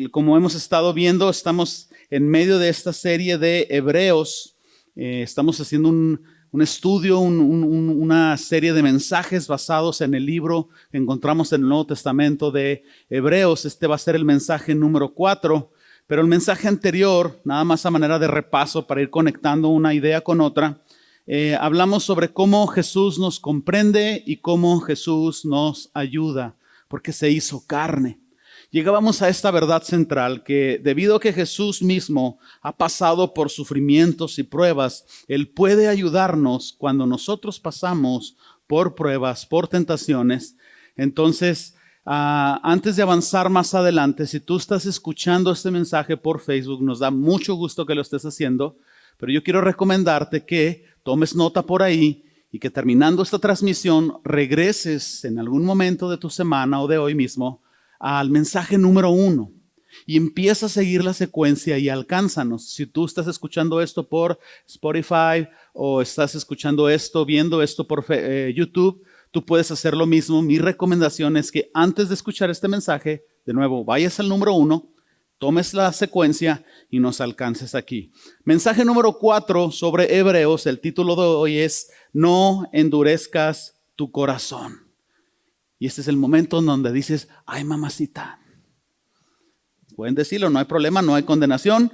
Y como hemos estado viendo, estamos en medio de esta serie de Hebreos. Estamos haciendo un estudio, una serie de mensajes basados en el libro que encontramos en el Nuevo Testamento de Hebreos. Este va a ser el mensaje número 4, pero el mensaje anterior, nada más a manera de repaso para ir conectando una idea con otra, hablamos sobre cómo Jesús nos comprende y cómo Jesús nos ayuda, porque se hizo carne. Llegábamos a esta verdad central que debido a que Jesús mismo ha pasado por sufrimientos y pruebas, Él puede ayudarnos cuando nosotros pasamos por pruebas, por tentaciones. Entonces, antes de avanzar más adelante, si tú estás escuchando este mensaje por Facebook, nos da mucho gusto que lo estés haciendo, pero yo quiero recomendarte que tomes nota por ahí y que terminando esta transmisión regreses en algún momento de tu semana o de hoy mismo al mensaje número 1 y empieza a seguir la secuencia y alcánzanos. Si tú estás escuchando esto por Spotify o estás escuchando esto, viendo esto por YouTube, tú puedes hacer lo mismo. Mi recomendación es que antes de escuchar este mensaje, de nuevo, vayas al número 1, tomes la secuencia y nos alcances aquí. Mensaje número 4 sobre Hebreos, el título de hoy es No endurezcas tu corazón. Y este es el momento en donde dices, ay mamacita. Pueden decirlo, no hay problema, no hay condenación.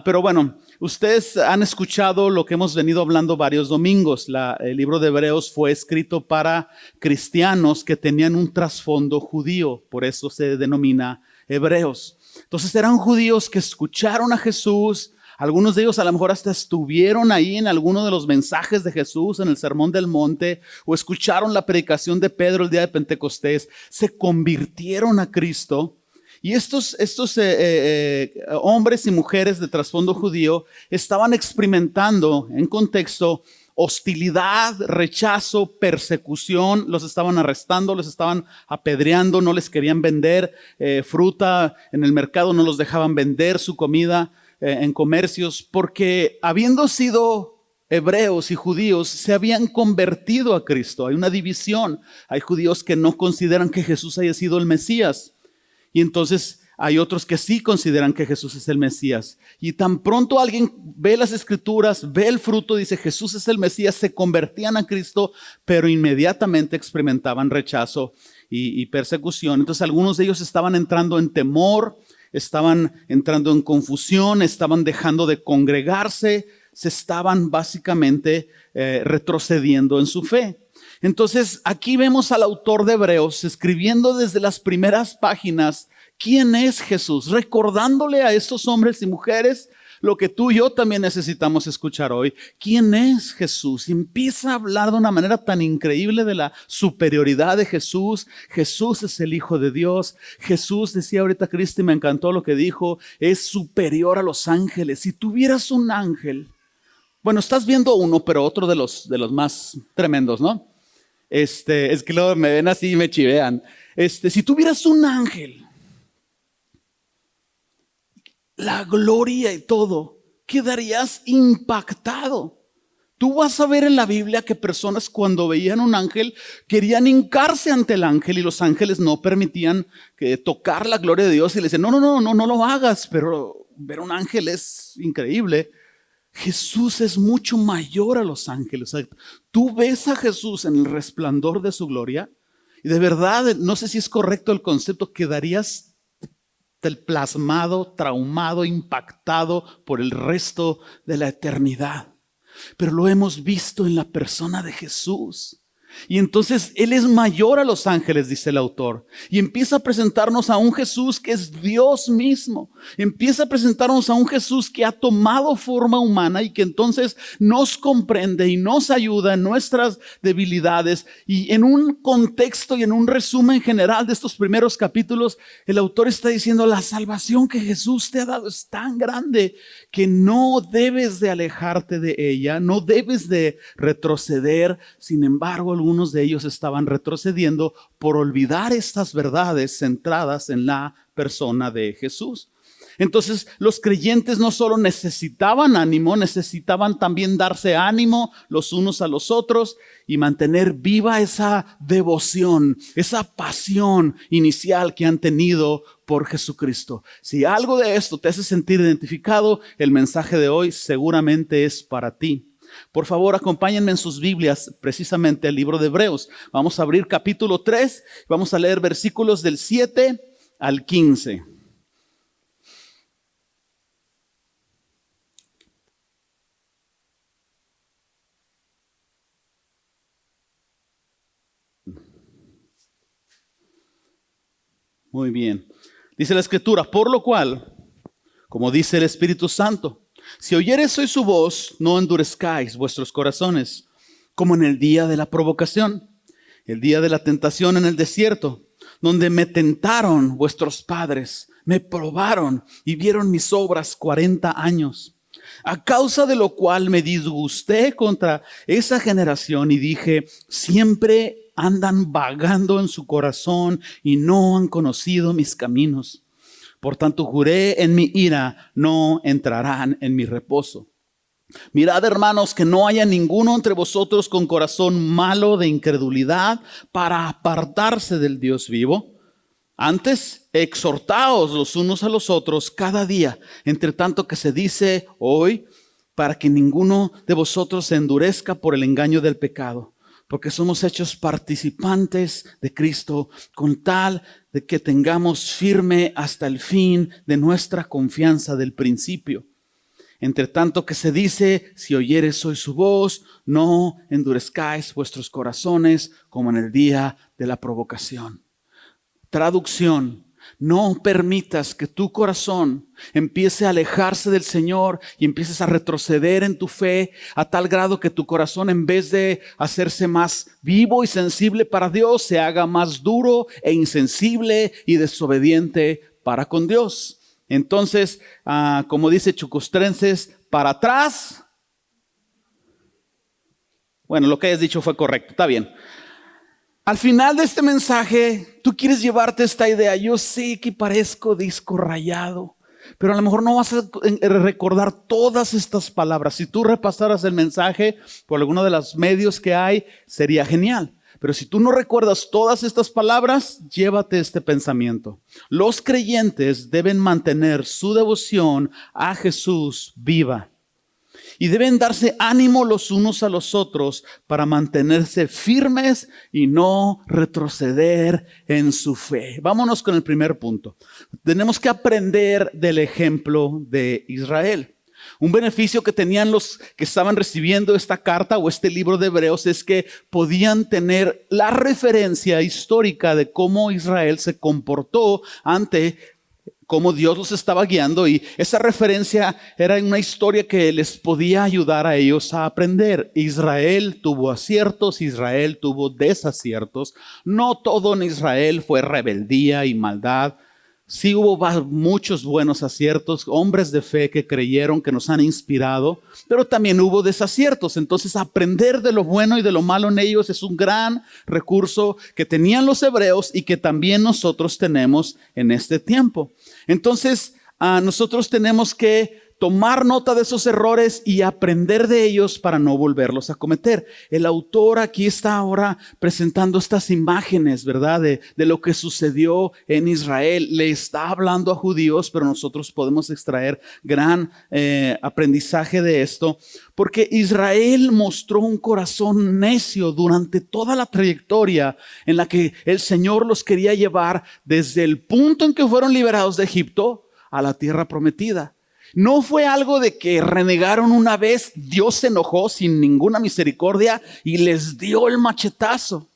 Pero bueno, ustedes han escuchado lo que hemos venido hablando varios domingos. El libro de Hebreos fue escrito para cristianos que tenían un trasfondo judío. Por eso se denomina Hebreos. Entonces eran judíos que escucharon a Jesús. Algunos de ellos a lo mejor hasta estuvieron ahí en alguno de los mensajes de Jesús en el Sermón del Monte o escucharon la predicación de Pedro el día de Pentecostés, se convirtieron a Cristo y estos hombres y mujeres de trasfondo judío estaban experimentando en contexto hostilidad, rechazo, persecución, los estaban arrestando, los estaban apedreando, no les querían vender fruta en el mercado, no los dejaban vender su comida en comercios, porque habiendo sido hebreos y judíos, se habían convertido a Cristo. Hay una división. Hay judíos que no consideran que Jesús haya sido el Mesías. Y entonces hay otros que sí consideran que Jesús es el Mesías. Y tan pronto alguien ve las Escrituras, ve el fruto, dice Jesús es el Mesías, se convertían a Cristo, pero inmediatamente experimentaban rechazo y persecución. Entonces algunos de ellos estaban entrando en temor, estaban entrando en confusión, estaban dejando de congregarse, se estaban básicamente retrocediendo en su fe. Entonces aquí vemos al autor de Hebreos escribiendo desde las primeras páginas quién es Jesús, recordándole a estos hombres y mujeres lo que tú y yo también necesitamos escuchar hoy. ¿Quién es Jesús? Y empieza a hablar de una manera tan increíble de la superioridad de Jesús. Jesús es el Hijo de Dios. Jesús, decía ahorita Cristi, me encantó lo que dijo, es superior a los ángeles. Si tuvieras un ángel, bueno, estás viendo uno, pero otro de los más tremendos, ¿no? Es que luego me ven así y me chivean. Si tuvieras un ángel, la gloria y todo, quedarías impactado. Tú vas a ver en la Biblia que personas cuando veían un ángel querían hincarse ante el ángel y los ángeles no permitían tocar la gloria de Dios y le decían, no lo hagas, pero ver un ángel es increíble. Jesús es mucho mayor a los ángeles. Tú ves a Jesús en el resplandor de su gloria y de verdad, no sé si es correcto el concepto, quedarías plasmado, traumado, impactado por el resto de la eternidad. Pero lo hemos visto en la persona de Jesús. Y entonces Él es mayor a los ángeles, dice el autor. Y empieza a presentarnos a un Jesús que es Dios mismo. Empieza a presentarnos a un Jesús que ha tomado forma humana y que entonces nos comprende y nos ayuda en nuestras debilidades. Y en un contexto y en un resumen general de estos primeros capítulos, el autor está diciendo la salvación que Jesús te ha dado es tan grande que no debes de alejarte de ella, no debes de retroceder. Sin embargo, algunos de ellos estaban retrocediendo por olvidar estas verdades centradas en la persona de Jesús. Entonces los creyentes no solo necesitaban ánimo, necesitaban también darse ánimo los unos a los otros y mantener viva esa devoción, esa pasión inicial que han tenido por Jesucristo. Si algo de esto te hace sentir identificado, el mensaje de hoy seguramente es para ti. Por favor, acompáñenme en sus Biblias, precisamente al libro de Hebreos. Vamos a abrir capítulo 3, vamos a leer versículos del 7 al 15. Muy bien. Dice la Escritura, por lo cual, como dice el Espíritu Santo, si oyereis hoy su voz, no endurezcáis vuestros corazones, como en el día de la provocación, el día de la tentación en el desierto, donde me tentaron vuestros padres, me probaron y vieron mis obras 40 años. A causa de lo cual me disgusté contra esa generación y dije, siempre andan vagando en su corazón y no han conocido mis caminos. Por tanto, juré en mi ira, no entrarán en mi reposo. Mirad, hermanos, que no haya ninguno entre vosotros con corazón malo de incredulidad para apartarse del Dios vivo. Antes, exhortaos los unos a los otros cada día, entre tanto que se dice hoy, para que ninguno de vosotros se endurezca por el engaño del pecado. Porque somos hechos participantes de Cristo, con tal de que tengamos firme hasta el fin de nuestra confianza del principio. Entre tanto que se dice, si oyeres hoy su voz, no endurezcáis vuestros corazones como en el día de la provocación. Traducción: no permitas que tu corazón empiece a alejarse del Señor y empieces a retroceder en tu fe a tal grado que tu corazón, en vez de hacerse más vivo y sensible para Dios, se haga más duro e insensible y desobediente para con Dios. Entonces, como dice Chucustrenses, para atrás. Bueno, lo que hayas dicho fue correcto, está bien. Al final de este mensaje, tú quieres llevarte esta idea. Yo sé que parezco disco rayado, pero a lo mejor no vas a recordar todas estas palabras. Si tú repasaras el mensaje por alguno de los medios que hay, sería genial. Pero si tú no recuerdas todas estas palabras, llévate este pensamiento. Los creyentes deben mantener su devoción a Jesús viva. Y deben darse ánimo los unos a los otros para mantenerse firmes y no retroceder en su fe. Vámonos con el primer punto. Tenemos que aprender del ejemplo de Israel. Un beneficio que tenían los que estaban recibiendo esta carta o este libro de Hebreos es que podían tener la referencia histórica de cómo Israel se comportó ante cómo Dios los estaba guiando, y esa referencia era una historia que les podía ayudar a ellos a aprender. Israel tuvo aciertos, Israel tuvo desaciertos. No todo en Israel fue rebeldía y maldad. Sí hubo muchos buenos aciertos, hombres de fe que creyeron, que nos han inspirado, pero también hubo desaciertos. Entonces, aprender de lo bueno y de lo malo en ellos es un gran recurso que tenían los hebreos y que también nosotros tenemos en este tiempo. Entonces, nosotros tenemos que tomar nota de esos errores y aprender de ellos para no volverlos a cometer. El autor aquí está ahora presentando estas imágenes, ¿verdad? De lo que sucedió en Israel. Le está hablando a judíos, pero nosotros podemos extraer gran aprendizaje de esto. Porque Israel mostró un corazón necio durante toda la trayectoria en la que el Señor los quería llevar desde el punto en que fueron liberados de Egipto a la tierra prometida. No fue algo de que renegaron una vez, Dios se enojó sin ninguna misericordia y les dio el machetazo.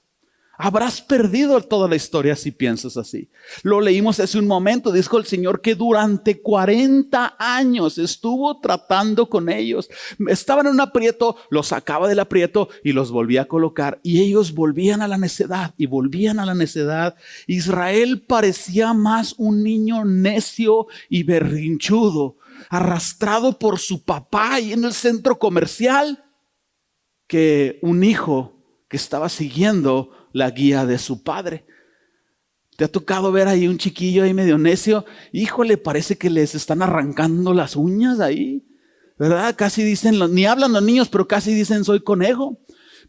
Habrás perdido toda la historia si piensas así. Lo leímos hace un momento, dijo el Señor que durante 40 años estuvo tratando con ellos. Estaban en un aprieto, los sacaba del aprieto y los volvía a colocar. Y ellos volvían a la necedad y volvían a la necedad. Israel parecía más un niño necio y berrinchudo, arrastrado por su papá ahí en el centro comercial, que un hijo que estaba siguiendo la guía de su padre. ¿Te ha tocado ver ahí un chiquillo ahí medio necio? Híjole, parece que les están arrancando las uñas ahí, ¿verdad? Casi dicen, ni hablan los niños, pero casi dicen soy conejo.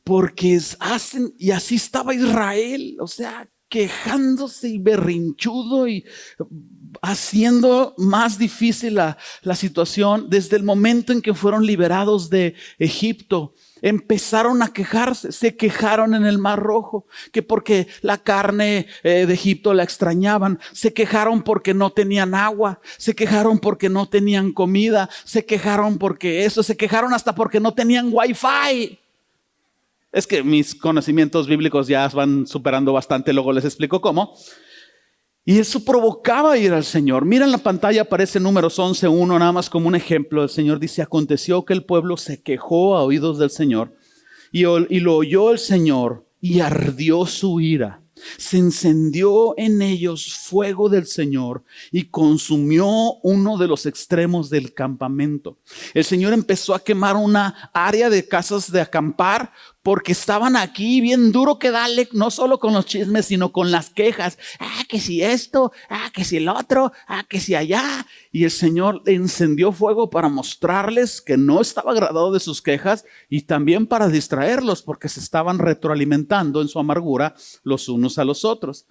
Porque hacen, y así estaba Israel, o sea, quejándose y berrinchudo y haciendo más difícil la situación desde el momento en que fueron liberados de Egipto. Empezaron a quejarse, se quejaron en el Mar Rojo, que porque la carne de Egipto la extrañaban, se quejaron porque no tenían agua, se quejaron porque no tenían comida, se quejaron porque eso, se quejaron hasta porque no tenían wifi. Es que mis conocimientos bíblicos ya van superando bastante, luego les explico cómo. Y eso provocaba ir al Señor. Mira en la pantalla aparece Números 11:1, nada más como un ejemplo. El Señor dice, aconteció que el pueblo se quejó a oídos del Señor y lo oyó el Señor y ardió su ira. Se encendió en ellos fuego del Señor y consumió uno de los extremos del campamento. El Señor empezó a quemar una área de casas de acampar porque estaban aquí bien duro que dale, no solo con los chismes, sino con las quejas. Que si esto, que si el otro, que si allá. Y el Señor encendió fuego para mostrarles que no estaba agradado de sus quejas y también para distraerlos porque se estaban retroalimentando en su amargura los unos a los otros.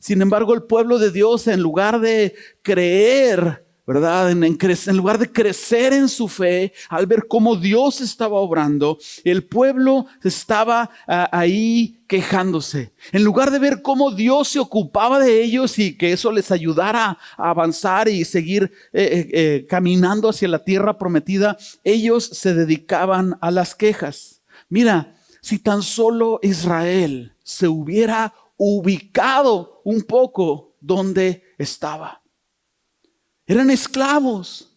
Sin embargo, el pueblo de Dios, en lugar de creer, ¿verdad? En lugar de crecer en su fe, al ver cómo Dios estaba obrando, el pueblo estaba ahí quejándose. En lugar de ver cómo Dios se ocupaba de ellos y que eso les ayudara a avanzar y seguir caminando hacia la tierra prometida, ellos se dedicaban a las quejas. Mira, si tan solo Israel se hubiera ubicado un poco donde estaba. Eran esclavos.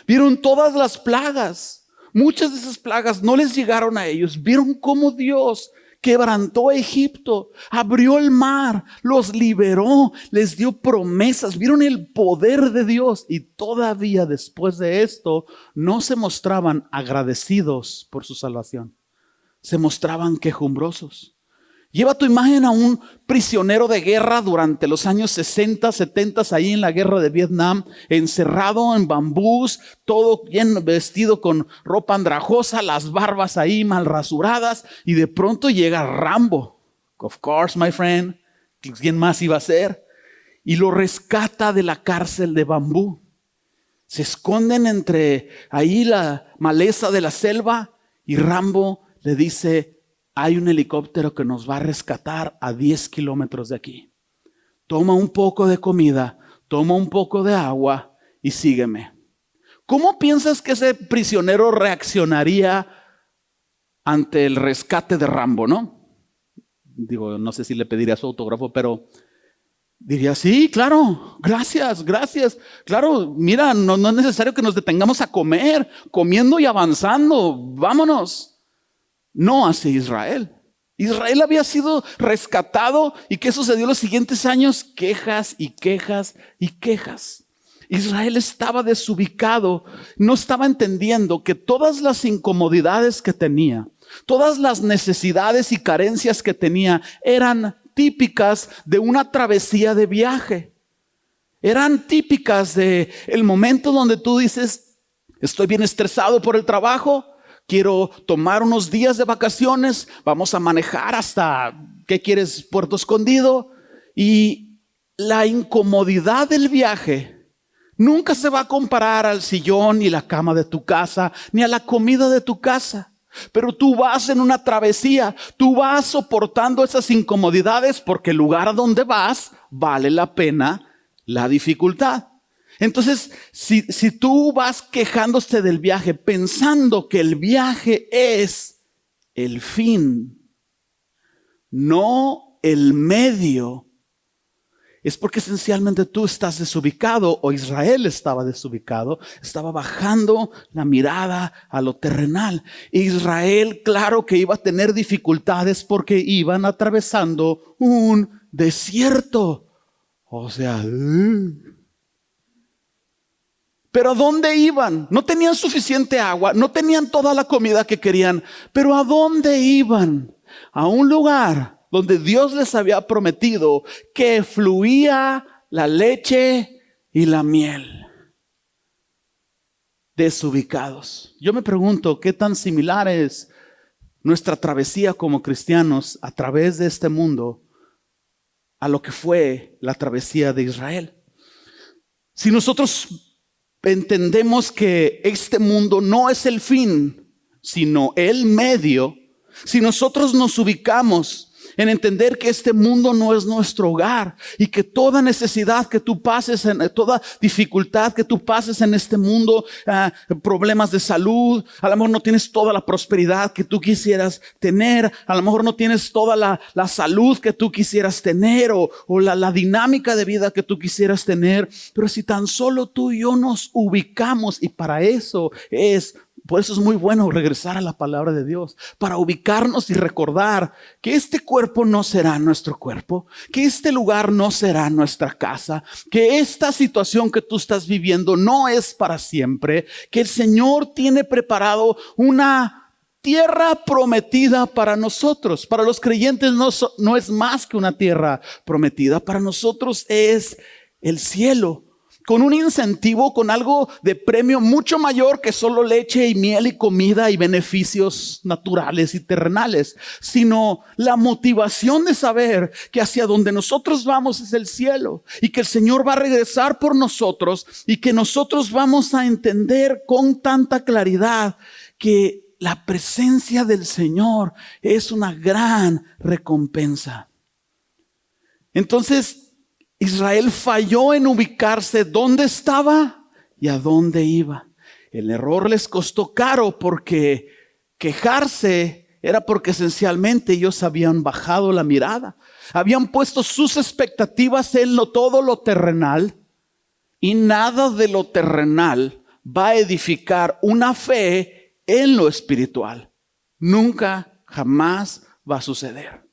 Vieron todas las plagas. Muchas de esas plagas no les llegaron a ellos. Vieron cómo Dios quebrantó a Egipto, abrió el mar, los liberó, les dio promesas. Vieron el poder de Dios y todavía después de esto no se mostraban agradecidos por su salvación. Se mostraban quejumbrosos. Lleva tu imagen a un prisionero de guerra durante los años 60, 70, ahí en la guerra de Vietnam, encerrado en bambús, todo bien vestido con ropa andrajosa, las barbas ahí mal rasuradas, y de pronto llega Rambo. Of course, my friend. ¿Quién más iba a ser? Y lo rescata de la cárcel de bambú. Se esconden entre ahí la maleza de la selva y Rambo le dice: hay un helicóptero que nos va a rescatar a 10 kilómetros de aquí. Toma un poco de comida, toma un poco de agua y sígueme. ¿Cómo piensas que ese prisionero reaccionaría ante el rescate de Rambo, no? Digo, no sé si le pediría su autógrafo, pero diría, sí, claro, gracias. Claro, mira, no es necesario que nos detengamos a comer, comiendo y avanzando, vámonos. No hacia Israel. Israel había sido rescatado. ¿Y qué sucedió los siguientes años? Quejas y quejas y quejas. Israel estaba desubicado. No estaba entendiendo que todas las incomodidades que tenía, todas las necesidades y carencias que tenía, eran típicas de una travesía de viaje. Eran típicas de el momento donde tú dices: estoy bien estresado por el trabajo, quiero tomar unos días de vacaciones, vamos a manejar hasta, ¿qué quieres? Puerto Escondido. Y la incomodidad del viaje nunca se va a comparar al sillón y la cama de tu casa, ni a la comida de tu casa. Pero tú vas en una travesía, tú vas soportando esas incomodidades porque el lugar a donde vas vale la pena la dificultad. Entonces, si tú vas quejándote del viaje, pensando que el viaje es el fin, no el medio, es porque esencialmente tú estás desubicado, o Israel estaba desubicado, estaba bajando la mirada a lo terrenal. Israel, claro que iba a tener dificultades porque iban atravesando un desierto. O sea, pero ¿a dónde iban? No tenían suficiente agua, no tenían toda la comida que querían. Pero ¿a dónde iban? A un lugar donde Dios les había prometido que fluía la leche y la miel. Desubicados. Yo me pregunto qué tan similar es nuestra travesía como cristianos a través de este mundo a lo que fue la travesía de Israel. Si nosotros entendemos que este mundo no es el fin, sino el medio, si nosotros nos ubicamos en entender que este mundo no es nuestro hogar y que toda necesidad que tú pases, toda dificultad que tú pases en este mundo, problemas de salud, a lo mejor no tienes toda la prosperidad que tú quisieras tener, a lo mejor no tienes toda la salud que tú quisieras tener o la dinámica de vida que tú quisieras tener, pero si tan solo tú y yo nos ubicamos, y por eso es muy bueno regresar a la palabra de Dios, para ubicarnos y recordar que este cuerpo no será nuestro cuerpo, que este lugar no será nuestra casa, que esta situación que tú estás viviendo no es para siempre, que el Señor tiene preparado una tierra prometida para nosotros. Para los creyentes no es más que una tierra prometida, para nosotros es el cielo, con un incentivo, con algo de premio mucho mayor que solo leche y miel y comida y beneficios naturales y terrenales, sino la motivación de saber que hacia donde nosotros vamos es el cielo y que el Señor va a regresar por nosotros y que nosotros vamos a entender con tanta claridad que la presencia del Señor es una gran recompensa. Entonces, Israel falló en ubicarse dónde estaba y a dónde iba. El error les costó caro porque quejarse era porque esencialmente ellos habían bajado la mirada. Habían puesto sus expectativas en todo lo terrenal, y nada de lo terrenal va a edificar una fe en lo espiritual. Nunca, jamás va a suceder.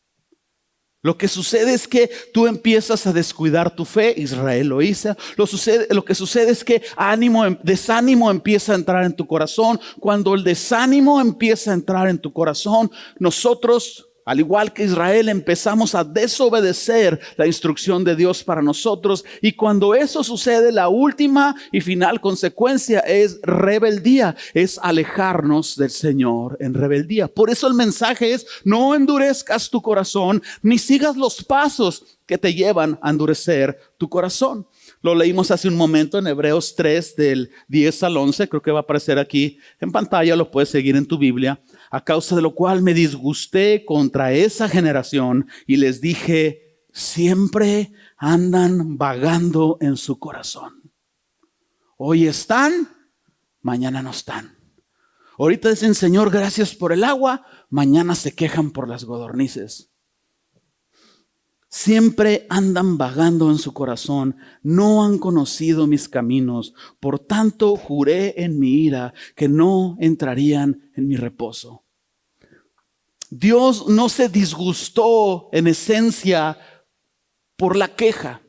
Lo que sucede es que tú empiezas a descuidar tu fe. Israel lo hizo. Lo que sucede es que desánimo empieza a entrar en tu corazón. Cuando el desánimo empieza a entrar en tu corazón, nosotros, al igual que Israel, empezamos a desobedecer la instrucción de Dios para nosotros. Y cuando eso sucede, la última y final consecuencia es rebeldía, es alejarnos del Señor en rebeldía. Por eso el mensaje es: no endurezcas tu corazón, ni sigas los pasos que te llevan a endurecer tu corazón. Lo leímos hace un momento en Hebreos 3 del 10 al 11. Creo que va a aparecer aquí en pantalla, lo puedes seguir en tu Biblia. A causa de lo cual me disgusté contra esa generación y les dije: siempre andan vagando en su corazón. Hoy están, mañana no están. Ahorita dicen: Señor, gracias por el agua. Mañana se quejan por las codornices. Siempre andan vagando en su corazón, no han conocido mis caminos. Por tanto, juré en mi ira que no entrarían en mi reposo. Dios no se disgustó en esencia por la queja.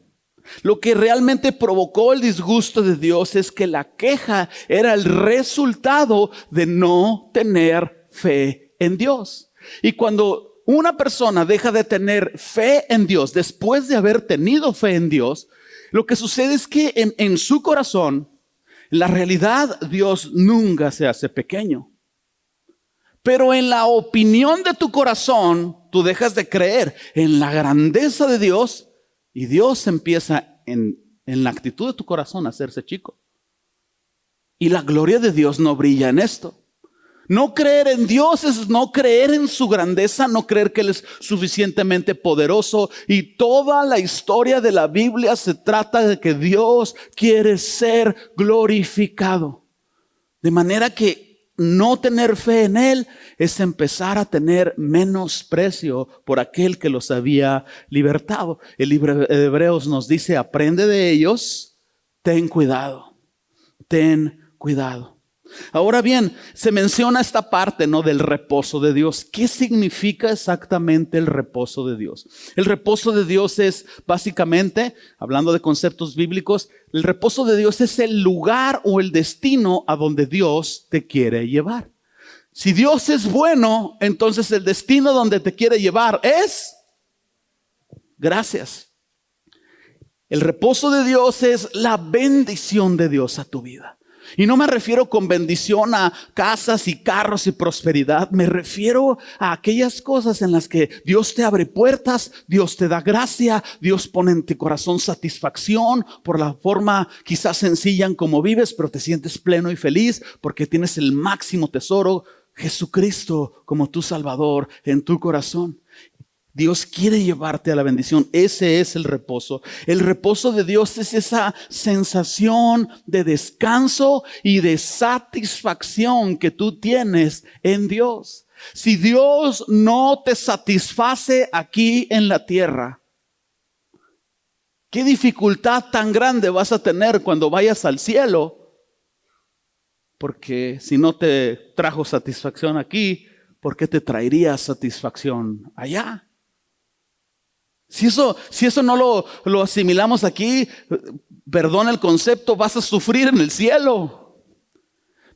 Lo que realmente provocó el disgusto de Dios es que la queja era el resultado de no tener fe en Dios. Y cuando una persona deja de tener fe en Dios después de haber tenido fe en Dios, lo que sucede es que en su corazón, en la realidad, Dios nunca se hace pequeño. Pero en la opinión de tu corazón, tú dejas de creer en la grandeza de Dios y Dios empieza en la actitud de tu corazón a hacerse chico. Y la gloria de Dios no brilla en esto. No creer en Dios es no creer en su grandeza, no creer que Él es suficientemente poderoso. Y toda la historia de la Biblia se trata de que Dios quiere ser glorificado. De manera que no tener fe en Él es empezar a tener menosprecio por aquel que los había libertado. El libro de Hebreos nos dice: aprende de ellos, ten cuidado, ten cuidado. Ahora bien, se menciona esta parte, ¿no?, del reposo de Dios. ¿Qué significa exactamente el reposo de Dios? El reposo de Dios es básicamente, hablando de conceptos bíblicos, el reposo de Dios es el lugar o el destino a donde Dios te quiere llevar. Si Dios es bueno, entonces el destino donde te quiere llevar es gracias. El reposo de Dios es la bendición de Dios a tu vida. Y no me refiero con bendición a casas y carros y prosperidad. Me refiero a aquellas cosas en las que Dios te abre puertas, Dios te da gracia, Dios pone en tu corazón satisfacción por la forma quizás sencilla en cómo vives, pero te sientes pleno y feliz porque tienes el máximo tesoro, Jesucristo, como tu Salvador en tu corazón. Dios quiere llevarte a la bendición. Ese es el reposo. El reposo de Dios es esa sensación de descanso y de satisfacción que tú tienes en Dios. Si Dios no te satisface aquí en la tierra, ¿qué dificultad tan grande vas a tener cuando vayas al cielo? Porque si no te trajo satisfacción aquí, ¿por qué te traería satisfacción allá? Si eso no lo asimilamos aquí, perdona el concepto, vas a sufrir en el cielo.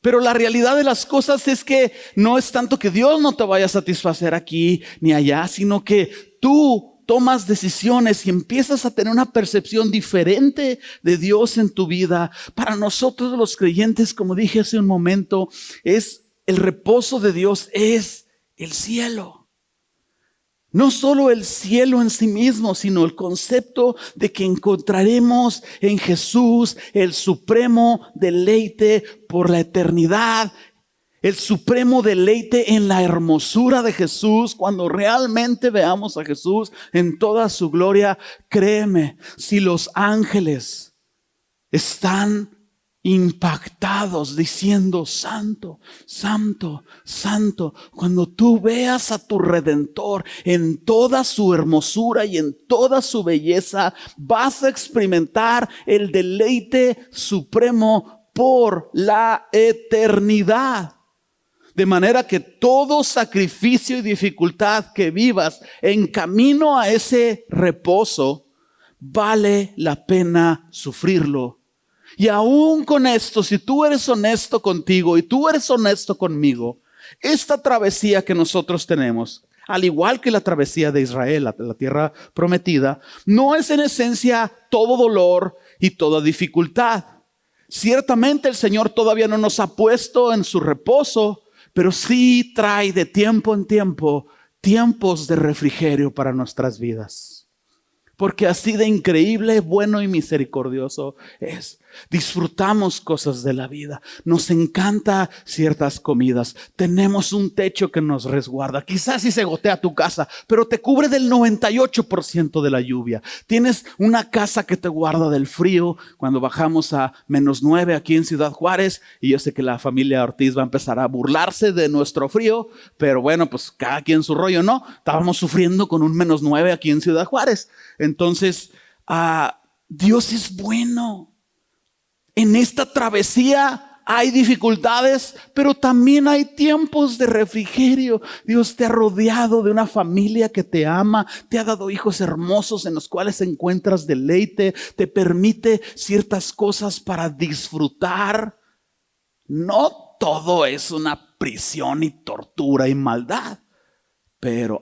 Pero la realidad de las cosas es que no es tanto que Dios no te vaya a satisfacer aquí ni allá, sino que tú tomas decisiones y empiezas a tener una percepción diferente de Dios en tu vida. Para nosotros los creyentes, como dije hace un momento, el reposo de Dios es el cielo. No solo el cielo en sí mismo, sino el concepto de que encontraremos en Jesús el supremo deleite por la eternidad. El supremo deleite en la hermosura de Jesús. Cuando realmente veamos a Jesús en toda su gloria, créeme, si los ángeles están impactados diciendo santo, santo, santo, cuando tú veas a tu Redentor en toda su hermosura y en toda su belleza, vas a experimentar el deleite supremo por la eternidad. De manera que todo sacrificio y dificultad que vivas en camino a ese reposo, vale la pena sufrirlo. Y aún con esto, si tú eres honesto contigo y tú eres honesto conmigo, esta travesía que nosotros tenemos, al igual que la travesía de Israel, la tierra prometida, no es en esencia todo dolor y toda dificultad. Ciertamente el Señor todavía no nos ha puesto en su reposo, pero sí trae de tiempo en tiempo tiempos de refrigerio para nuestras vidas. Porque así de increíble, bueno y misericordioso es. Disfrutamos cosas de la vida. Nos encanta ciertas comidas. Tenemos un techo que nos resguarda. Quizás si se gotea tu casa, pero te cubre del 98% de la lluvia. Tienes una casa que te guarda del frío. Cuando bajamos a -9 aquí en Ciudad Juárez, y yo sé que la familia Ortiz va a empezar a burlarse de nuestro frío, pero bueno, pues cada quien su rollo, ¿no? Estábamos sufriendo con un -9 aquí en Ciudad Juárez. Entonces, Dios es bueno. En esta travesía hay dificultades, pero también hay tiempos de refrigerio. Dios te ha rodeado de una familia que te ama, te ha dado hijos hermosos en los cuales encuentras deleite, te permite ciertas cosas para disfrutar. No todo es una prisión y tortura y maldad, pero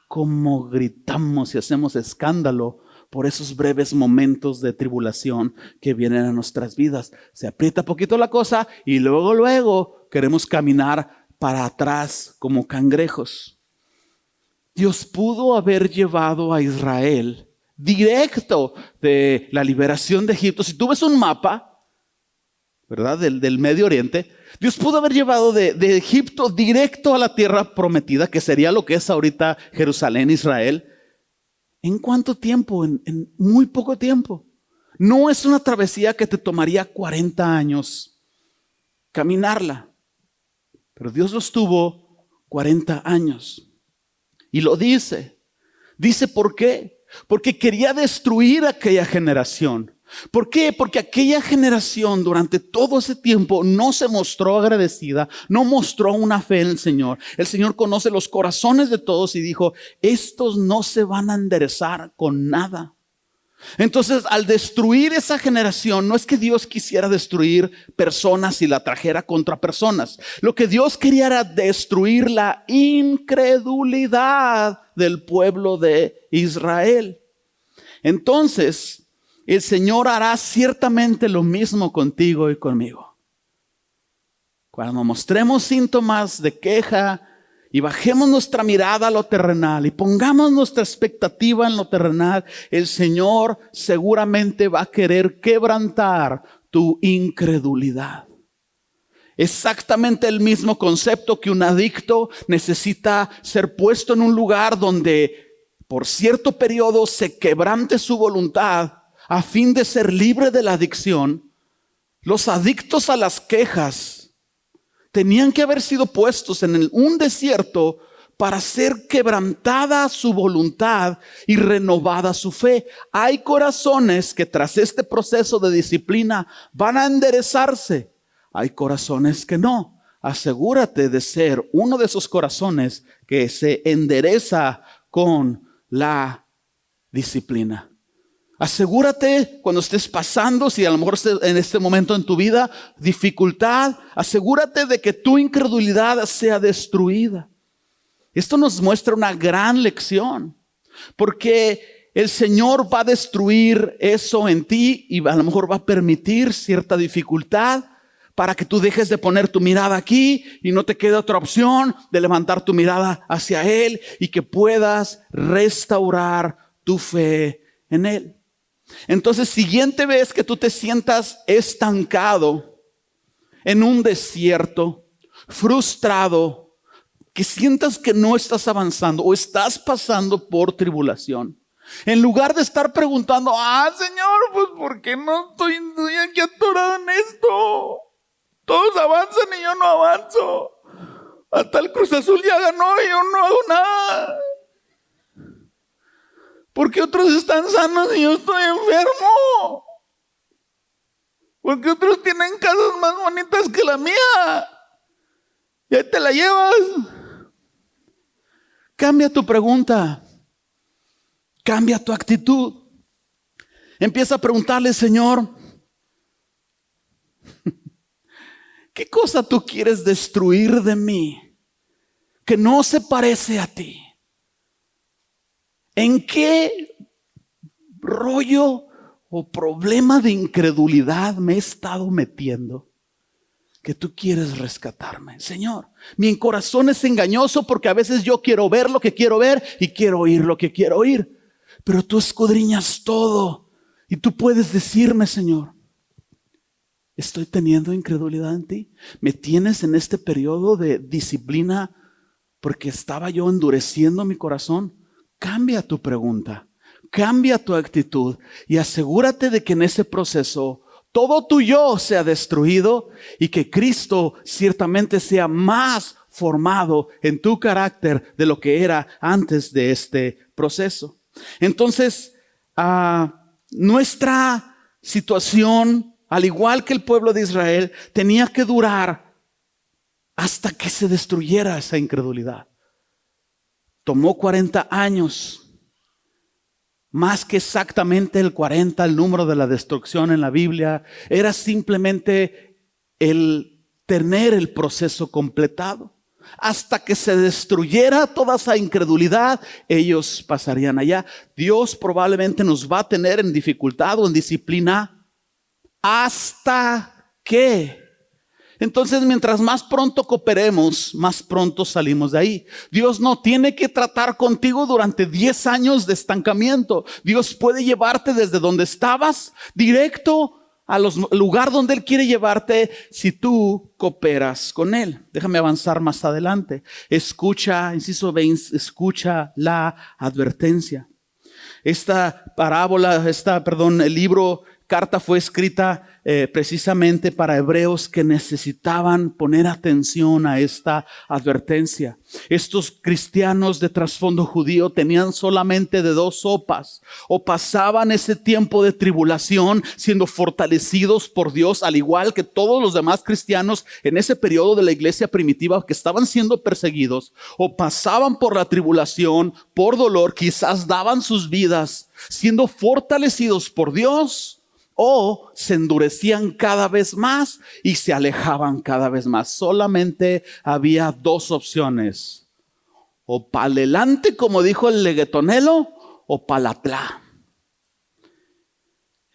cómo gritamos y hacemos escándalo por esos breves momentos de tribulación que vienen a nuestras vidas. Se aprieta poquito la cosa y luego queremos caminar para atrás como cangrejos. Dios pudo haber llevado a Israel directo de la liberación de Egipto. Si tú ves un mapa, ¿verdad? Del Medio Oriente, Dios pudo haber llevado de Egipto directo a la tierra prometida, que sería lo que es ahorita Jerusalén, Israel. ¿En cuánto tiempo? En muy poco tiempo. No es una travesía que te tomaría 40 años caminarla. Pero Dios los tuvo 40 años. Y lo dice. Dice ¿por qué? Porque quería destruir aquella generación. ¿Por qué? Porque aquella generación durante todo ese tiempo no se mostró agradecida, no mostró una fe en el Señor. El Señor conoce los corazones de todos y dijo, estos no se van a enderezar con nada. Entonces, al destruir esa generación, no es que Dios quisiera destruir personas y la trajera contra personas. Lo que Dios quería era destruir la incredulidad del pueblo de Israel. entonces el Señor hará ciertamente lo mismo contigo y conmigo. Cuando mostremos síntomas de queja y bajemos nuestra mirada a lo terrenal y pongamos nuestra expectativa en lo terrenal, el Señor seguramente va a querer quebrantar tu incredulidad. Exactamente el mismo concepto que un adicto necesita ser puesto en un lugar donde por cierto periodo se quebrante su voluntad a fin de ser libre de la adicción. Los adictos a las quejas tenían que haber sido puestos en un desierto para ser quebrantada su voluntad y renovada su fe. Hay corazones que tras este proceso de disciplina van a enderezarse. Hay corazones que no. Asegúrate de ser uno de esos corazones que se endereza con la disciplina. Asegúrate cuando estés pasando, si a lo mejor en este momento en tu vida, dificultad, asegúrate de que tu incredulidad sea destruida. Esto nos muestra una gran lección, porque el Señor va a destruir eso en ti y a lo mejor va a permitir cierta dificultad para que tú dejes de poner tu mirada aquí y no te quede otra opción de levantar tu mirada hacia Él y que puedas restaurar tu fe en Él. Entonces, siguiente vez que tú te sientas estancado en un desierto, frustrado, que sientas que no estás avanzando o estás pasando por tribulación, en lugar de estar preguntando, Señor, pues ¿por qué no estoy aquí atorado en esto? Todos avanzan y yo no avanzo. Hasta el Cruz Azul ya ganó y yo no hago nada. Porque otros están sanos y yo estoy enfermo. Porque otros tienen casas más bonitas que la mía. Y ahí te la llevas. Cambia tu pregunta. Cambia tu actitud. Empieza a preguntarle, Señor, ¿qué cosa tú quieres destruir de mí que no se parece a ti? ¿En qué rollo o problema de incredulidad me he estado metiendo que tú quieres rescatarme? Señor, mi corazón es engañoso porque a veces yo quiero ver lo que quiero ver y quiero oír lo que quiero oír. Pero tú escudriñas todo y tú puedes decirme, Señor, ¿estoy teniendo incredulidad en ti? ¿Me tienes en este periodo de disciplina porque estaba yo endureciendo mi corazón? Cambia tu pregunta, cambia tu actitud y asegúrate de que en ese proceso todo tu yo sea destruido y que Cristo ciertamente sea más formado en tu carácter de lo que era antes de este proceso. Entonces, nuestra situación, al igual que el pueblo de Israel, tenía que durar hasta que se destruyera esa incredulidad. Tomó 40 años, más que exactamente el 40, el número de la destrucción en la Biblia. Era simplemente el tener el proceso completado. Hasta que se destruyera toda esa incredulidad, ellos pasarían allá. Dios probablemente nos va a tener en dificultad o en disciplina hasta que. Entonces, mientras más pronto cooperemos, más pronto salimos de ahí. Dios no tiene que tratar contigo durante 10 años de estancamiento. Dios puede llevarte desde donde estabas directo al lugar donde Él quiere llevarte si tú cooperas con Él. Déjame avanzar más adelante. Escucha, inciso 20, escucha la advertencia. El libro, carta fue escrita precisamente para hebreos que necesitaban poner atención a esta advertencia. Estos cristianos de trasfondo judío tenían solamente de dos sopas: o pasaban ese tiempo de tribulación siendo fortalecidos por Dios, al igual que todos los demás cristianos en ese periodo de la iglesia primitiva que estaban siendo perseguidos, o pasaban por la tribulación, por dolor, quizás daban sus vidas siendo fortalecidos por Dios, o se endurecían cada vez más y se alejaban cada vez más. Solamente había dos opciones: o para adelante, como dijo el leguetonelo, o para atrás.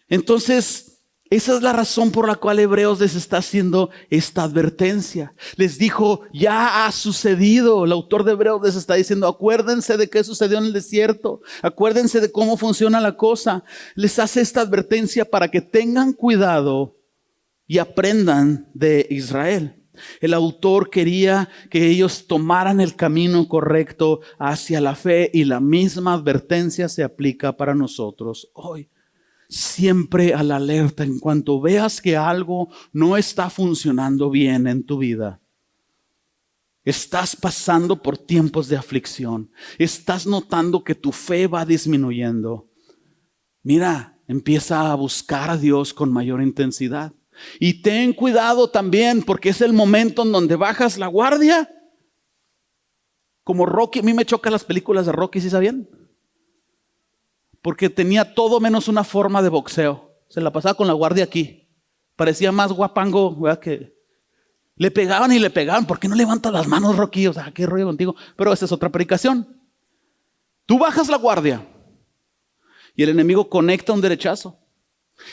Entonces, esa es la razón por la cual Hebreos les está haciendo esta advertencia. Les dijo, ya ha sucedido. El autor de Hebreos les está diciendo, acuérdense de qué sucedió en el desierto. Acuérdense de cómo funciona la cosa. Les hace esta advertencia para que tengan cuidado y aprendan de Israel. El autor quería que ellos tomaran el camino correcto hacia la fe, y la misma advertencia se aplica para nosotros hoy. Siempre a la alerta en cuanto veas que algo no está funcionando bien en tu vida. Estás pasando por tiempos de aflicción. Estás notando que tu fe va disminuyendo. Mira, empieza a buscar a Dios con mayor intensidad. Y ten cuidado también, porque es el momento en donde bajas la guardia. Como Rocky, a mí me chocan las películas de Rocky, ¿sí sabían? Porque tenía todo menos una forma de boxeo. Se la pasaba con la guardia aquí. Parecía más guapango, ¿verdad? Que le pegaban y le pegaban. ¿Por qué no levantas las manos, Rocky? O sea, ¿qué rollo contigo? Pero esa es otra predicación. Tú bajas la guardia y el enemigo conecta un derechazo.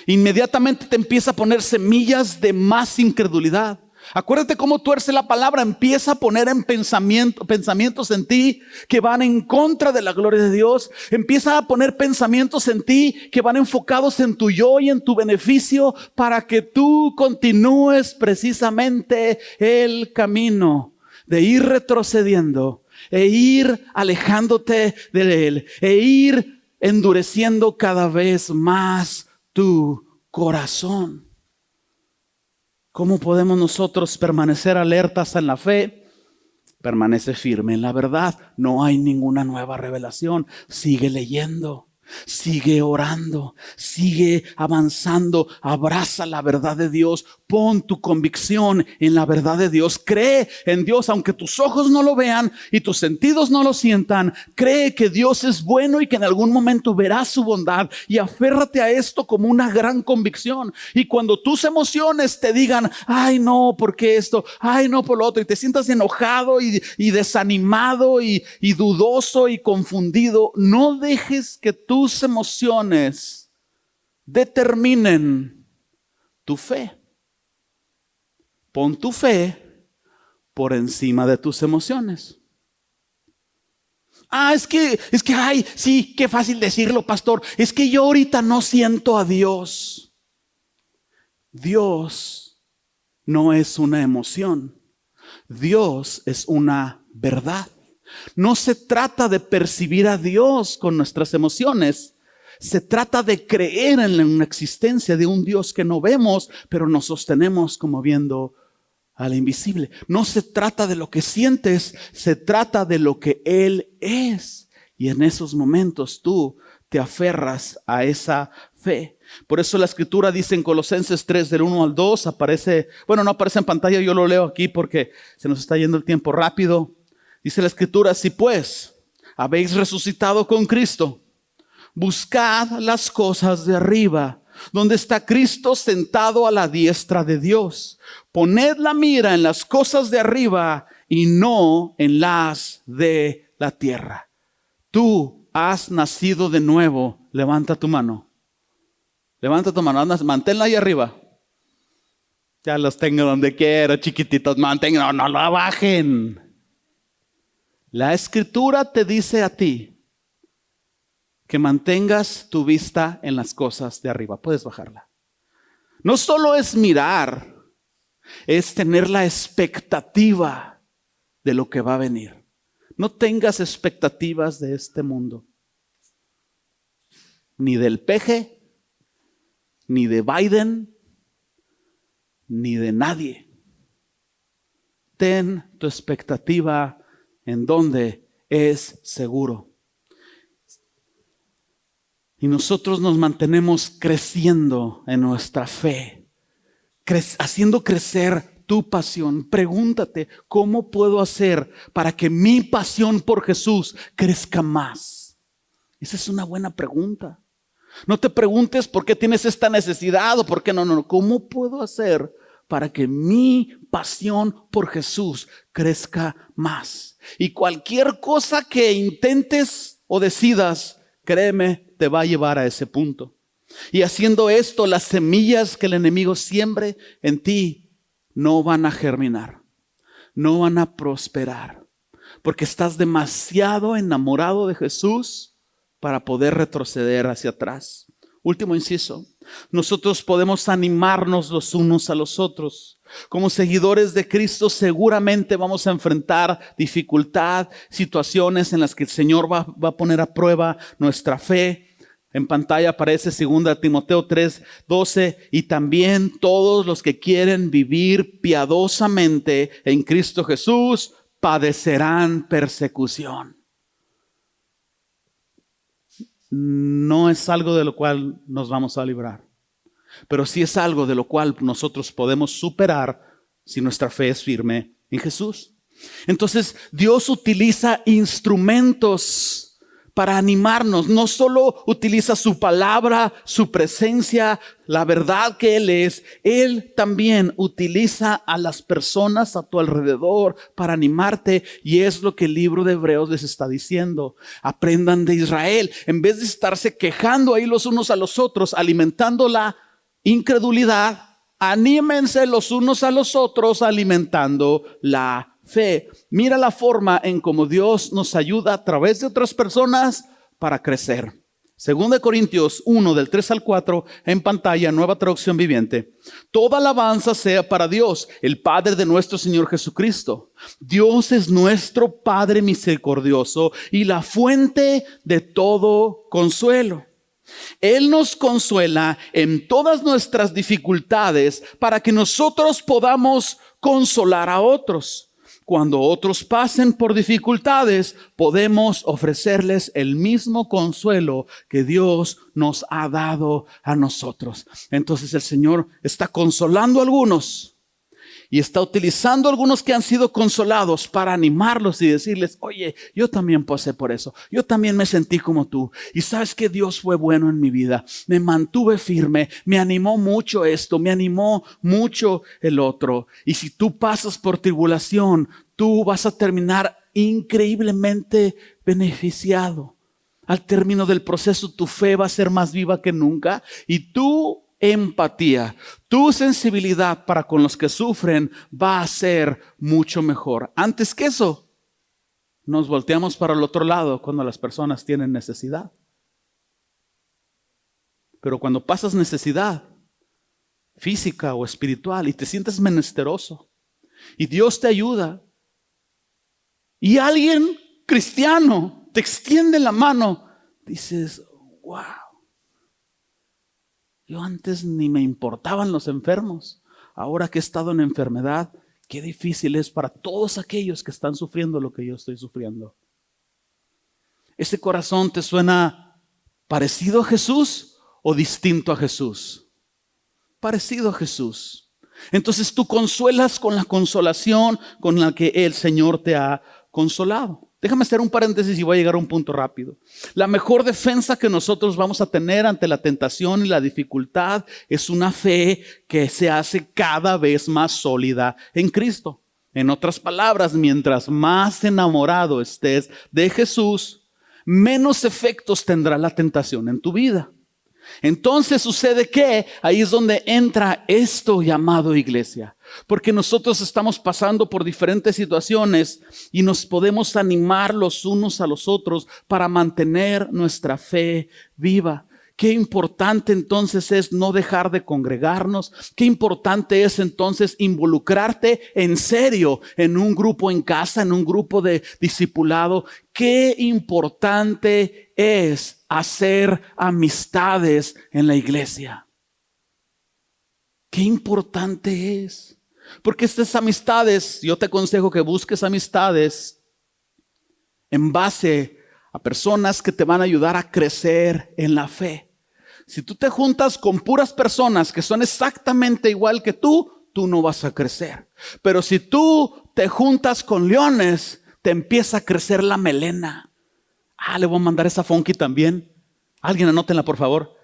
Inmediatamente te empieza a poner semillas de más incredulidad. Acuérdate cómo tuerce la palabra. Empieza a poner en pensamientos en ti que van en contra de la gloria de Dios. Empieza a poner pensamientos en ti que van enfocados en tu yo y en tu beneficio, para que tú continúes precisamente el camino de ir retrocediendo e ir alejándote de Él e ir endureciendo cada vez más tu corazón. ¿Cómo podemos nosotros permanecer alertas en la fe? Permanece firme en la verdad. No hay ninguna nueva revelación. Sigue leyendo, sigue orando, sigue avanzando. Abraza la verdad de Dios. Pon tu convicción en la verdad de Dios. Cree en Dios, aunque tus ojos no lo vean y tus sentidos no lo sientan. Cree que Dios es bueno y que en algún momento verás su bondad, y aférrate a esto como una gran convicción. Y cuando tus emociones te digan, ay no, ¿por qué esto? Ay no, por lo otro, y te sientas enojado y desanimado y dudoso y confundido, no dejes que tus emociones determinen tu fe. Pon tu fe por encima de tus emociones. Es que, ay, sí, qué fácil decirlo, pastor. Es que yo ahorita no siento a Dios. Dios no es una emoción. Dios es una verdad. No se trata de percibir a Dios con nuestras emociones. Se trata de creer en una existencia de un Dios que no vemos, pero nos sostenemos como viendo al invisible. No se trata de lo que sientes, se trata de lo que Él es. Y en esos momentos tú te aferras a esa fe. Por eso la escritura dice en Colosenses 3, del 1 al 2, aparece, bueno, no aparece en pantalla, yo lo leo aquí porque se nos está yendo el tiempo rápido. Dice la escritura, si pues habéis resucitado con Cristo, buscad las cosas de arriba, donde está Cristo sentado a la diestra de Dios. Poned la mira en las cosas de arriba y no en las de la tierra. Tú has nacido de nuevo. Levanta tu mano. Levanta tu mano. Manténla ahí arriba. Ya los tengo donde quiero, chiquititos. Manténganla, no la bajen. La escritura te dice a ti que mantengas tu vista en las cosas de arriba. Puedes bajarla. No solo es mirar, es tener la expectativa de lo que va a venir. No tengas expectativas de este mundo, ni del peje, ni de Biden, ni de nadie. Ten tu expectativa en donde es seguro. Y nosotros nos mantenemos creciendo en nuestra fe, haciendo crecer tu pasión. Pregúntate, ¿cómo puedo hacer para que mi pasión por Jesús crezca más? Esa es una buena pregunta. No te preguntes por qué tienes esta necesidad o por qué no. ¿Cómo puedo hacer para que mi pasión por Jesús crezca más? Y cualquier cosa que intentes o decidas, créeme, te va a llevar a ese punto. Y haciendo esto, las semillas que el enemigo siembre en ti no van a germinar, no van a prosperar, porque estás demasiado enamorado de Jesús para poder retroceder hacia atrás. Último inciso, nosotros podemos animarnos los unos a los otros. Como seguidores de Cristo seguramente vamos a enfrentar dificultad, situaciones en las que el Señor va a poner a prueba nuestra fe. En pantalla aparece 2 Timoteo 3:12, y también todos los que quieren vivir piadosamente en Cristo Jesús padecerán persecución. No es algo de lo cual nos vamos a librar, pero sí es algo de lo cual nosotros podemos superar si nuestra fe es firme en Jesús. Entonces Dios utiliza instrumentos para animarnos. No solo utiliza su palabra, su presencia, la verdad que Él es. Él también utiliza a las personas a tu alrededor para animarte. Y es lo que el libro de Hebreos les está diciendo. Aprendan de Israel. En vez de estarse quejando ahí los unos a los otros, alimentando la incredulidad, anímense los unos a los otros alimentando la fe. Mira la forma en cómo Dios nos ayuda a través de otras personas para crecer. 2 Corintios 1 del 3 al 4 en pantalla, Nueva Traducción Viviente. Toda alabanza sea para Dios, el Padre de nuestro Señor Jesucristo. Dios es nuestro Padre misericordioso y la fuente de todo consuelo. Él nos consuela en todas nuestras dificultades para que nosotros podamos consolar a otros. Cuando otros pasen por dificultades, podemos ofrecerles el mismo consuelo que Dios nos ha dado a nosotros. Entonces el Señor está consolando a algunos y está utilizando a algunos que han sido consolados para animarlos y decirles, oye, yo también pasé por eso. Yo también me sentí como tú. Y sabes que Dios fue bueno en mi vida. Me mantuve firme. Me animó mucho esto. Me animó mucho el otro. Y si tú pasas por tribulación, tú vas a terminar increíblemente beneficiado. Al término del proceso, tu fe va a ser más viva que nunca. Y tu empatía, tu sensibilidad para con los que sufren va a ser mucho mejor. Antes que eso, nos volteamos para el otro lado cuando las personas tienen necesidad. Pero cuando pasas necesidad física o espiritual y te sientes menesteroso y Dios te ayuda y alguien cristiano te extiende la mano, dices, wow. Yo antes ni me importaban los enfermos. Ahora que he estado en enfermedad, qué difícil es para todos aquellos que están sufriendo lo que yo estoy sufriendo. ¿Ese corazón te suena parecido a Jesús o distinto a Jesús? Parecido a Jesús. Entonces tú consuelas con la consolación con la que el Señor te ha consolado. Déjame hacer un paréntesis y voy a llegar a un punto rápido. La mejor defensa que nosotros vamos a tener ante la tentación y la dificultad es una fe que se hace cada vez más sólida en Cristo. En otras palabras, mientras más enamorado estés de Jesús, menos efectos tendrá la tentación en tu vida. Entonces sucede que ahí es donde entra esto llamado iglesia. Porque nosotros estamos pasando por diferentes situaciones y nos podemos animar los unos a los otros para mantener nuestra fe viva. Qué importante entonces es no dejar de congregarnos. Qué importante es entonces involucrarte en serio en un grupo en casa, en un grupo de discipulado. Qué importante es hacer amistades en la iglesia. Qué importante es. Porque estas amistades, yo te aconsejo que busques amistades en base a personas que te van a ayudar a crecer en la fe. Si tú te juntas con puras personas que son exactamente igual que tú no vas a crecer. Pero si tú te juntas con leones, te empieza a crecer la melena. Le voy a mandar esa funky también. Alguien anótenla, por favor.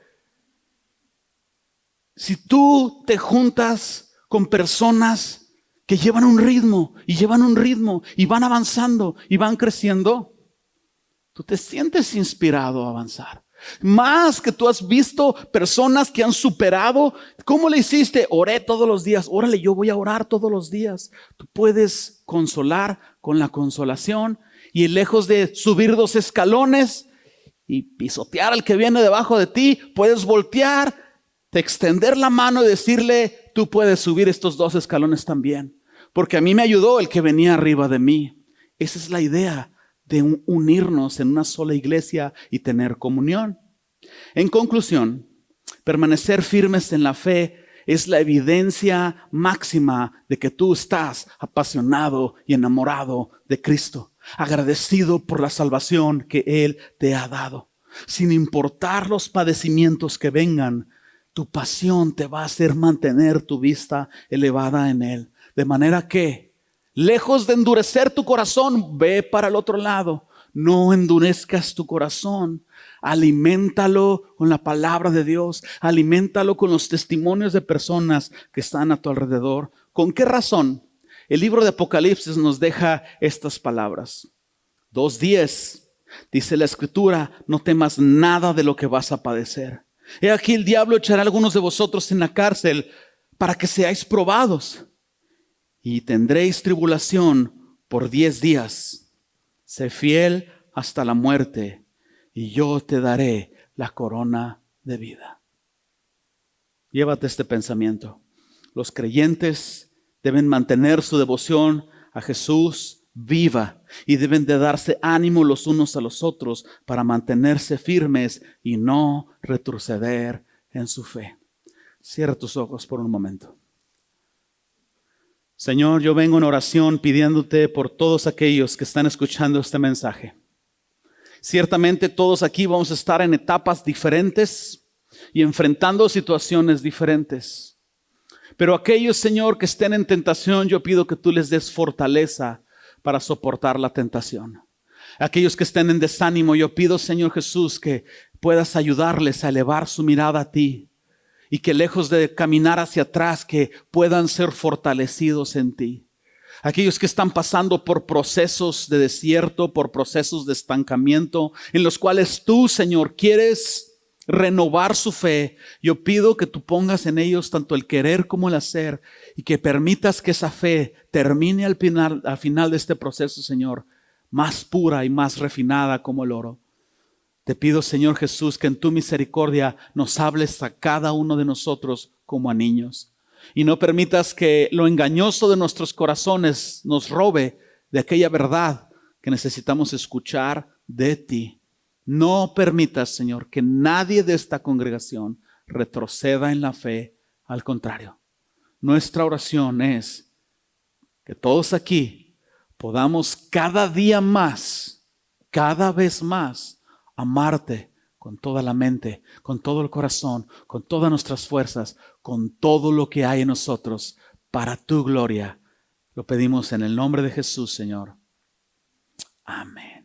Si tú te juntas con personas que llevan un ritmo y van avanzando y van creciendo, tú te sientes inspirado a avanzar. Más que tú has visto personas que han superado. ¿Cómo le hiciste? Oré todos los días. Órale, yo voy a orar todos los días. Tú puedes consolar con la consolación y lejos de subir 2 escalones y pisotear al que viene debajo de ti, puedes voltear, extender la mano y decirle, tú puedes subir estos 2 escalones también. Porque a mí me ayudó el que venía arriba de mí. Esa es la idea de unirnos en una sola iglesia y tener comunión. En conclusión, permanecer firmes en la fe es la evidencia máxima de que tú estás apasionado y enamorado de Cristo, agradecido por la salvación que Él te ha dado. Sin importar los padecimientos que vengan, tu pasión te va a hacer mantener tu vista elevada en Él. De manera que, lejos de endurecer tu corazón, ve para el otro lado. No endurezcas tu corazón. Aliméntalo con la palabra de Dios. Aliméntalo con los testimonios de personas que están a tu alrededor. ¿Con qué razón? El libro de Apocalipsis nos deja estas palabras. 2:10 dice la Escritura, no temas nada de lo que vas a padecer. He aquí el diablo echará a algunos de vosotros en la cárcel para que seáis probados. Y tendréis tribulación por 10 días. Sé fiel hasta la muerte y yo te daré la corona de vida. Llévate este pensamiento. Los creyentes deben mantener su devoción a Jesús viva y deben de darse ánimo los unos a los otros para mantenerse firmes y no retroceder en su fe. Cierra tus ojos por un momento. Señor, yo vengo en oración pidiéndote por todos aquellos que están escuchando este mensaje. Ciertamente todos aquí vamos a estar en etapas diferentes y enfrentando situaciones diferentes. Pero aquellos, Señor, que estén en tentación, yo pido que tú les des fortaleza para soportar la tentación. Aquellos que estén en desánimo, yo pido, Señor Jesús, que puedas ayudarles a elevar su mirada a ti. Y que lejos de caminar hacia atrás, que puedan ser fortalecidos en ti. Aquellos que están pasando por procesos de desierto, por procesos de estancamiento, en los cuales tú, Señor, quieres renovar su fe. Yo pido que tú pongas en ellos tanto el querer como el hacer y que permitas que esa fe termine al final de este proceso, Señor, más pura y más refinada como el oro. Te pido, Señor Jesús, que en tu misericordia nos hables a cada uno de nosotros como a niños. Y no permitas que lo engañoso de nuestros corazones nos robe de aquella verdad que necesitamos escuchar de ti. No permitas, Señor, que nadie de esta congregación retroceda en la fe. Al contrario, nuestra oración es que todos aquí podamos cada día más, cada vez más, amarte con toda la mente, con todo el corazón, con todas nuestras fuerzas, con todo lo que hay en nosotros, para tu gloria. Lo pedimos en el nombre de Jesús, Señor. Amén.